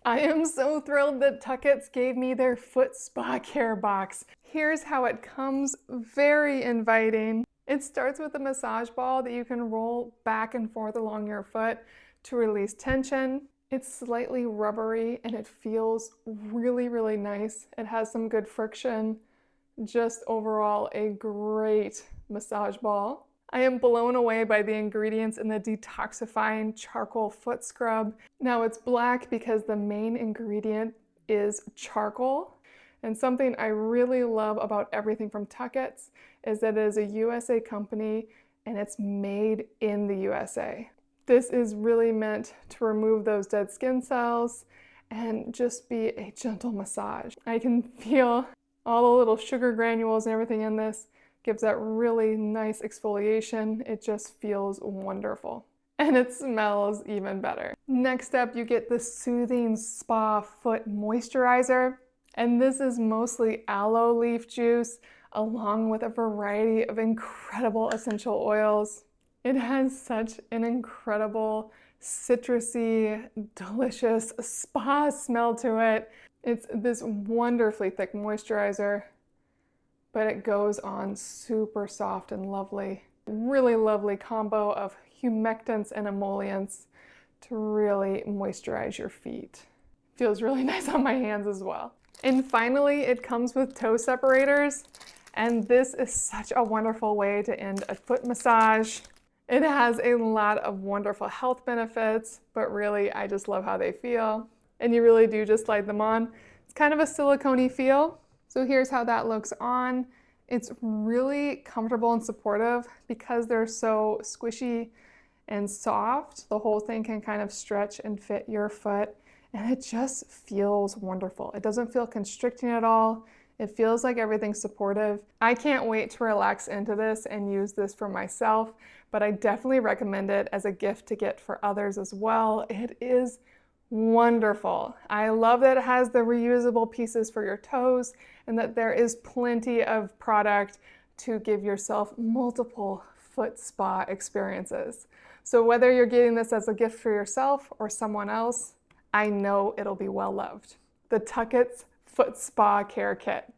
I am so thrilled that Tucketts gave me their foot spa care box. Here's how it comes, very inviting. It starts with a massage ball that you can roll back and forth along your foot to release tension. It's slightly rubbery and it feels really, really nice. It has some good friction. Just overall a great massage ball. I am blown away by the ingredients in the detoxifying charcoal foot scrub. Now it's black because the main ingredient is charcoal. And something I really love about everything from Tucketts is that it is a USA company and it's made in the USA. This is really meant to remove those dead skin cells and just be a gentle massage. I can feel all the little sugar granules and everything in this. Gives that really nice exfoliation. It just feels wonderful. And it smells even better. Next up, you get the Soothing Spa Foot Moisturizer. And this is mostly aloe leaf juice, along with a variety of incredible essential oils. It has such an incredible, citrusy, delicious spa smell to it. It's this wonderfully thick moisturizer, but it goes on super soft and lovely. Really lovely combo of humectants and emollients to really moisturize your feet. Feels really nice on my hands as well. And finally, it comes with toe separators. And this is such a wonderful way to end a foot massage. It has a lot of wonderful health benefits, but really, I just love how they feel. And you really do just slide them on. It's kind of a silicone-y feel. So here's how that looks on. It's really comfortable and supportive because they're so squishy and soft. The whole thing can kind of stretch and fit your foot, and it just feels wonderful. It doesn't feel constricting at all. It feels like everything's supportive. I can't wait to relax into this and use this for myself, but I definitely recommend it as a gift to get for others as well. It is wonderful. I love that it has the reusable pieces for your toes and that there is plenty of product to give yourself multiple foot spa experiences. So whether you're getting this as a gift for yourself or someone else, I know it'll be well loved. The Tucketts Foot Spa Care Kit.